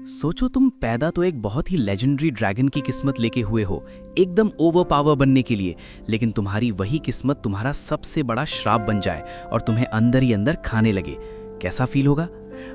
सोचो तुम पैदा तो एक बहुत ही लेजेंडरी ड्रैगन की किस्मत लेके हुए हो, एकदम ओवर पावर बनने के लिए, लेकिन तुम्हारी वही किस्मत तुम्हारा सबसे बड़ा श्राप बन जाए और तुम्हें अंदर ही अंदर खाने लगे। कैसा फील होगा?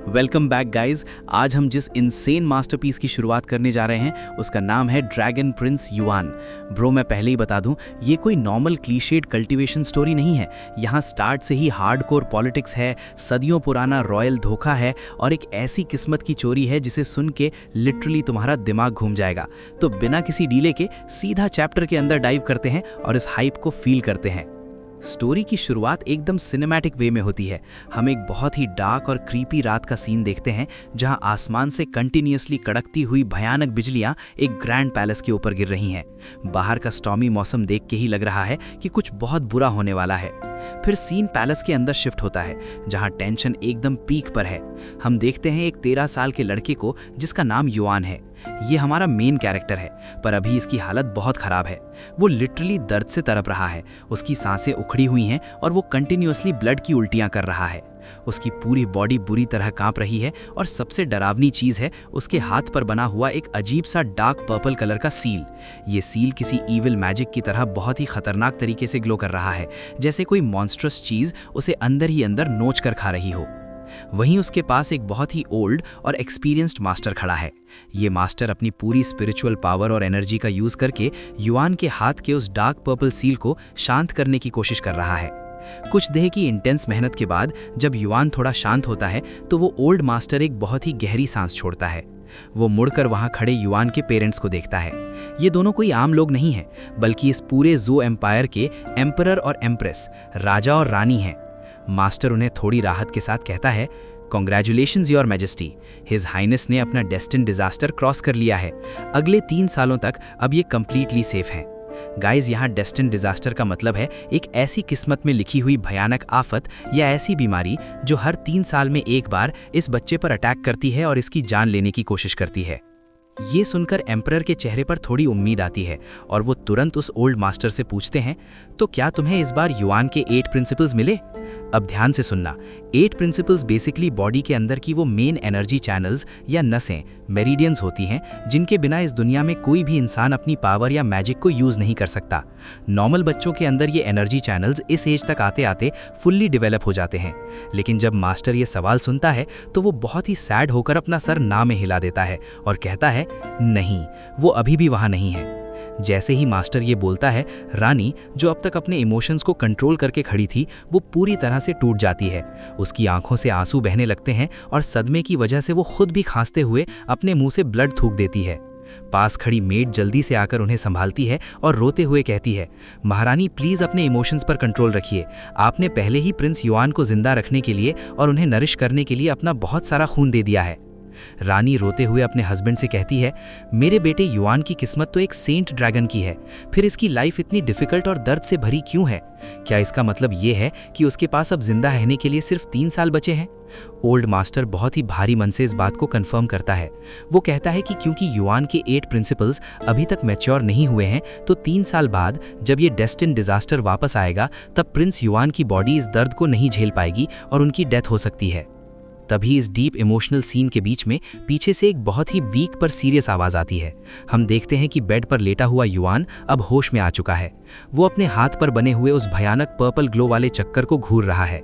Welcome back guys. आज हम जिस इनसेन मास्टरपीस की शुरुआत करने जा रहे हैं उसका नाम है ड्रैगन प्रिंस युआन। ब्रो मैं पहले ही बता दूं, ये कोई नॉर्मल क्लीशेड कल्टीवेशन स्टोरी नहीं है। यहाँ स्टार्ट से ही हार्डकोर पॉलिटिक्स है, सदियों पुराना रॉयल धोखा है और एक ऐसी किस्मत की चोरी है जिसे सुन के लिटरली तुम्हारा दिमाग घूम जाएगा। तो बिना किसी डीले के सीधा चैप्टर के अंदर डाइव करते हैं और इस हाइप को फील करते हैं। स्टोरी की शुरुआत एकदम सिनेमैटिक वे में होती है। हम एक बहुत ही डार्क और क्रीपी रात का सीन देखते हैं जहां आसमान से कंटिन्यूअसली कड़कती हुई भयानक बिजलियां एक ग्रैंड पैलेस के ऊपर गिर रही हैं। बाहर का स्टॉर्मी मौसम देख के ही लग रहा है कि कुछ बहुत बुरा होने वाला है। फिर सीन पैलेस के अंदर शिफ्ट होता है जहां टेंशन एकदम पीक पर है। हम देखते हैं एक 13 साल के लड़के को जिसका नाम युआन है। ये हमारा मेन कैरेक्टर है, पर अभी इसकी हालत बहुत खराब है। वो लिटरली दर्द से तड़प रहा है, उसकी सांसें उखड़ी हुई हैं और वो कंटिन्यूअसली ब्लड की उल्टियां कर रहा है। उसकी पूरी बॉडी बुरी तरह कांप रही है और सबसे डरावनी चीज है उसके हाथ पर बना हुआ एक अजीब सा डार्क पर्पल कलर का सील। ये सील किसी ईविल मैजिक की तरह बहुत ही खतरनाक तरीके से ग्लो कर रहा है, जैसे कोई मॉन्स्ट्रस चीज उसे अंदर ही अंदर नोच कर खा रही हो। वहीं उसके पास एक बहुत ही ओल्ड और एक्सपीरियंस्ड मास्टर खड़ा है। ये मास्टर अपनी पूरी स्पिरिचुअल पावर और एनर्जी का यूज करके युआन के हाथ के उस डार्क पर्पल सील को शांत करने की कोशिश कर रहा है। कुछ देर की इंटेंस मेहनत के बाद जब युआन थोड़ा शांत होता है तो वो ओल्ड मास्टर एक बहुत ही गहरी सांस छोड़ता है। वो मुड़कर वहां खड़े युआन के पेरेंट्स को देखता है। ये दोनों कोई आम लोग नहीं हैं, बल्कि इस पूरे ज़ो एम्पायर के एम्परर और एम्प्रेस, राजा और रानी हैं। मास्टर उन्हें थोड़ी राहत के साथ कहता है, congratulations your majesty, his highness ने अपना डेस्टिन डिजास्टर क्रॉस कर लिया है। अगले 3 सालों तक अब ये कंप्लीटली सेफ हैं। गाइज, यहाँ डेस्टिन डिजास्टर का मतलब है एक ऐसी किस्मत में लिखी हुई भयानक आफत या ऐसी बीमारी जो हर 3 साल में एक बार इस बच्चे पर अटैक करती है और इसकी जान लेने की कोशिश करती है। ये सुनकर एम्परर के चेहरे पर थोड़ी उम्मीद आती है और वो तुरंत उस ओल्ड मास्टर से पूछते हैं, तो क्या तुम्हें इस बार युआन के 8 प्रिंसिपल्स मिले? अब ध्यान से सुनना। 8 प्रिंसिपल्स बेसिकली बॉडी के अंदर की वो मेन एनर्जी चैनल्स या नसें, मेरिडियंस होती हैं जिनके बिना इस दुनिया में कोई भी इंसान अपनी पावर या मैजिक को यूज नहीं कर सकता। नॉर्मल बच्चों के अंदर ये एनर्जी चैनल्स इस एज तक आते आते फुल्ली डेवलप हो जाते हैं। लेकिन जब मास्टर ये सवाल सुनता है तो वो बहुत ही सैड होकर अपना सर ना में हिला देता है और कहता है, नहीं, वो अभी भी वहां नहीं है। जैसे ही मास्टर ये बोलता है, रानी जो अब तक अपने इमोशंस को कंट्रोल करके खड़ी थी वो पूरी तरह से टूट जाती है। उसकी आंखों से आंसू बहने लगते हैं और सदमे की वजह से वो खुद भी खांसते हुए अपने मुंह से ब्लड थूक देती है। पास खड़ी मेड जल्दी से आकर उन्हें संभालती है और रोते हुए कहती है, महारानी प्लीज अपने इमोशंस पर कंट्रोल रखिए। आपने पहले ही प्रिंस युआन को जिंदा रखने के लिए और उन्हें नरिश करने के लिए अपना बहुत सारा खून दे दिया है। रानी रोते हुए अपने हस्बैंड से कहती है, मेरे बेटे युआन की किस्मत तो एक सेंट ड्रैगन की है, फिर इसकी लाइफ इतनी डिफिकल्ट और दर्द से भरी क्यों है? क्या इसका मतलब ये है कि उसके पास अब जिंदा रहने के लिए सिर्फ 3 साल बचे हैं? ओल्ड मास्टर बहुत ही भारी मन से इस बात को कंफर्म करता है। वो कहता है कि क्योंकि युआन के 8 प्रिंसिपल्स अभी तक मैच्योर नहीं हुए हैं, तो 3 साल बाद जब ये डेस्टिन डिजास्टर वापस आएगा तब प्रिंस युआन की बॉडी इस दर्द को नहीं झेल पाएगी और उनकी डेथ हो सकती है। तभी इस डीप इमोशनल सीन के बीच में पीछे से एक बहुत ही वीक पर सीरियस आवाज आती है। हम देखते हैं कि बेड पर लेटा हुआ युआन अब होश में आ चुका है। वो अपने हाथ पर बने हुए उस भयानक पर्पल ग्लो वाले चक्कर को घूर रहा है।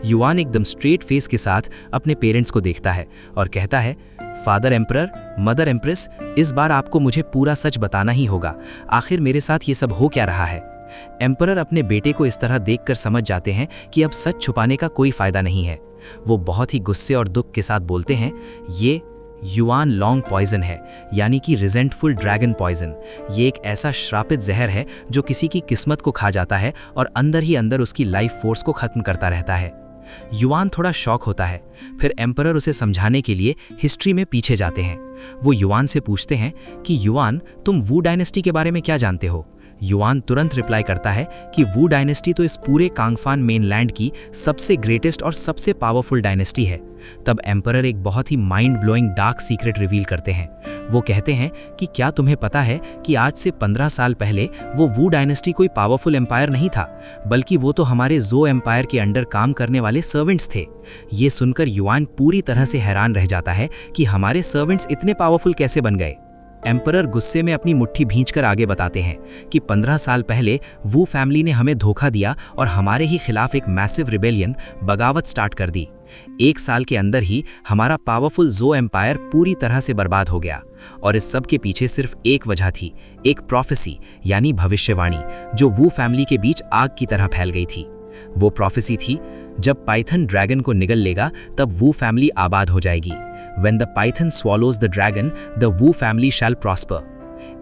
युआन एकदम स्ट्रेट फेस के साथ अपने पेरेंट्स को देखता है और कहता है, फादर एम्परर, मदर एम्प्रेस, इस बार आपको मुझे पूरा सच बताना ही होगा। आखिर मेरे साथ ये सब हो क्या रहा है? एम्परर अपने बेटे को इस तरह देखकर समझ जाते हैं कि अब सच छुपाने का कोई फायदा नहीं है। वो बहुत ही गुस्से और दुख के साथ बोलते हैं, ये युआन लॉन्ग पॉइजन है, यानी कि रिजेंटफुल ड्रैगन पॉइजन। ये एक ऐसा श्रापित जहर है जो किसी की किस्मत को खा जाता है और अंदर ही अंदर उसकी लाइफ फोर्स को खत्म करता रहता है। युआन थोड़ा शॉक होता है। फिर एम्परर उसे समझाने के लिए हिस्ट्री में पीछे जाते हैं। वो युआन से पूछते हैं कि युआन, तुम वू डायनेस्टी के बारे में क्या जानते हो? युआन तुरंत रिप्लाई करता है कि वू डायनेस्टी तो इस पूरे कांगफान मेनलैंड की सबसे ग्रेटेस्ट और सबसे पावरफुल डायनेस्टी है। तब एम्परर एक बहुत ही mind blowing dark secret reveal करते हैं। वो कहते हैं कि क्या तुम्हें पता है कि आज से 15 साल पहले वो वू डायनेस्टी कोई पावरफुल एम्पायर नहीं था, बल्कि वो तो हमारे जो एम्पायर के अंडर काम करने वाले सर्वेंट्स थे। ये सुनकर युआन पूरी तरह से हैरान रह जाता है कि हमारे सर्वेंट्स इतने पावरफुल कैसे बन गए। एम्परर गुस्से में अपनी मुट्ठी भींचकर आगे बताते हैं कि 15 साल पहले वू फैमिली ने हमें धोखा दिया और हमारे ही खिलाफ एक मैसिव रिबेलियन, बगावत स्टार्ट कर दी। 1 साल के अंदर ही हमारा पावरफुल जो एम्पायर पूरी तरह से बर्बाद हो गया और इस सब के पीछे सिर्फ एक वजह थी, एक प्रोफेसी यानी भविष्यवाणी जो वू फैमिली के बीच आग की तरह फैल गई थी। वो प्रोफेसी थी, जब पाइथन ड्रैगन को निगल लेगा तब वू फैमिली आबाद हो जाएगी। When the python swallows the dragon, the Wu family shall prosper.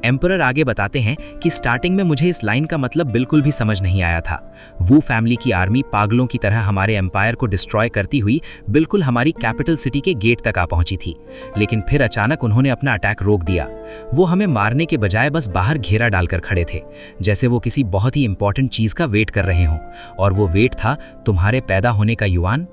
Emperor आगे बताते हैं कि स्टार्टिंग में मुझे इस लाइन का मतलब बिल्कुल भी समझ नहीं आया था। वू फैमिली की आर्मी पागलों की तरह हमारे एम्पायर को डिस्ट्रॉय करती हुई बिल्कुल हमारी कैपिटल सिटी के गेट तक आ पहुंची थी, लेकिन फिर अचानक उन्होंने अपना अटैक रोक दिया। वो हमें मारने के बजाय बस बाहर घेरा डालकर खड़े थे, जैसे वो किसी बहुत ही इंपॉर्टेंट चीज का वेट कर रहे हों, और वो वेट था तुम्हारे पैदा होने का। युआन,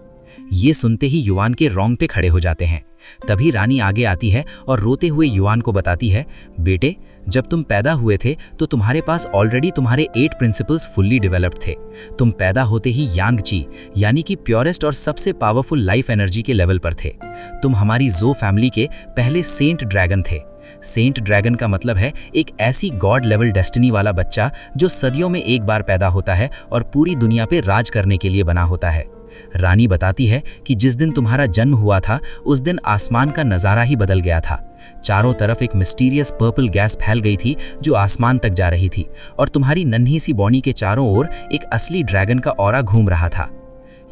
ये सुनते ही युआन के रोंगटे खड़े हो जाते हैं। तभी रानी आगे आती है और रोते हुए युआन को बताती है, बेटे, जब तुम पैदा हुए थे तो तुम्हारे पास ऑलरेडी तुम्हारे 8 प्रिंसिपल्स फुल्ली डेवलप्ड थे। तुम पैदा होते ही यांग ची यानी कि प्योरेस्ट और सबसे पावरफुल लाइफ एनर्जी के लेवल पर थे। तुम हमारी जो फैमिली के पहले सेंट ड्रैगन थे। सेंट ड्रैगन का मतलब है एक ऐसी गॉड लेवल डेस्टिनी वाला बच्चा जो सदियों में एक बार पैदा होता है और पूरी दुनिया पे राज करने के लिए बना होता है। रानी बताती है कि जिस दिन तुम्हारा जन्म हुआ था उस दिन आसमान का नज़ारा ही बदल गया था। चारों तरफ एक मिस्टीरियस पर्पल गैस फैल गई थी जो आसमान तक जा रही थी, और तुम्हारी नन्ही सी बॉडी के चारों ओर एक असली ड्रैगन का ऑरा घूम रहा था।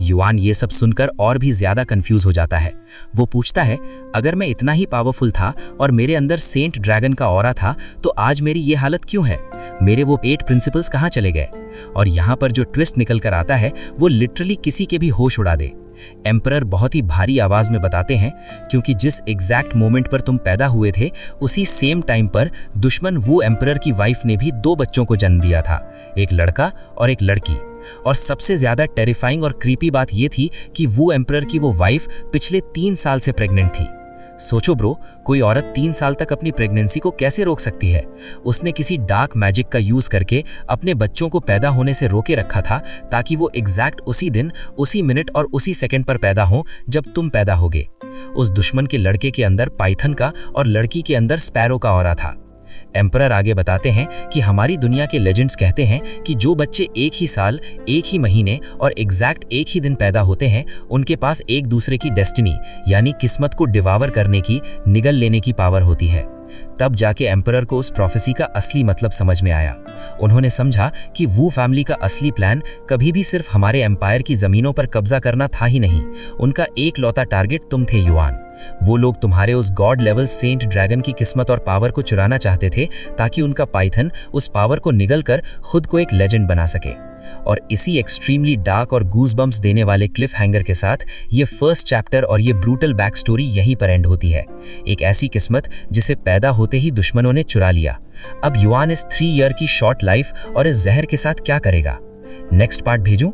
युआन ये सब सुनकर और भी ज्यादा कंफ्यूज हो जाता है। वो पूछता है, अगर मैं इतना ही पावरफुल था और मेरे अंदर सेंट ड्रैगन का ऑरा था तो आज मेरी ये हालत क्यों है? मेरे वो 8 प्रिंसिपल्स कहाँ चले गए? और यहाँ पर जो ट्विस्ट निकल कर आता है वो लिटरली किसी के भी होश उड़ा दे। एम्परर बहुत ही भारी आवाज में बताते हैं, क्योंकि जिस एग्जैक्ट मोमेंट पर तुम पैदा हुए थे उसी सेम टाइम पर दुश्मन वो एम्परर की वाइफ ने भी 2 बच्चों को जन्म दिया था, एक लड़का और एक लड़की। और सबसे ज्यादा टेरिफाइंग और क्रीपी बात ये थी कि वो एम्परर की वो वाइफ पिछले 3 साल से प्रेग्नेंट थी। सोचो ब्रो, कोई औरत 3 साल तक अपनी प्रेगनेंसी को कैसे रोक सकती है? उसने किसी डार्क मैजिक का यूज करके अपने बच्चों को पैदा होने से रोके रखा था ताकि वो एग्जैक्ट उसी दिन, उसी मिनट और उसी सेकंड पर पैदा हो जब तुम पैदा होगे। उस दुश्मन के लड़के के अंदर पाइथन का और लड़की के अंदर स्पैरो का ऑरा था। एम्परर आगे बताते हैं कि हमारी दुनिया के लेजेंड्स कहते हैं कि जो बच्चे एक ही साल, एक ही महीने और एग्जैक्ट एक ही दिन पैदा होते हैं उनके पास एक दूसरे की डेस्टिनी यानी किस्मत को डिवावर करने की, निगल लेने की पावर होती है। तब जाके एम्परर को उस प्रोफेसी का असली मतलब समझ में आया। उन्होंने समझा कि वू फैमिली का असली प्लान कभी भी सिर्फ हमारे एम्पायर की जमीनों पर कब्जा करना था ही नहीं, उनका एक लौता टारगेट तुम थे युआन। वो लोग तुम्हारे उस गॉड लेवल सेंट ड्रैगन की किस्मत और पावर को चुराना चाहते थे ताकि उनका पाइथन उस पावर को निगल कर खुद को एक लेजेंड बना सके। और इसी एक्सट्रीमली डार्क और गूज़बम्प्स देने वाले क्लिफ हैंगर के साथ ये फर्स्ट चैप्टर और ये ब्रूटल बैक स्टोरी यहीं पर एंड होती है। एक ऐसी किस्मत जिसे पैदा होते ही दुश्मनों ने चुरा लिया। अब युआन इस 3 ईयर की शॉर्ट लाइफ और इस जहर के साथ क्या करेगा? Next part भेजूं?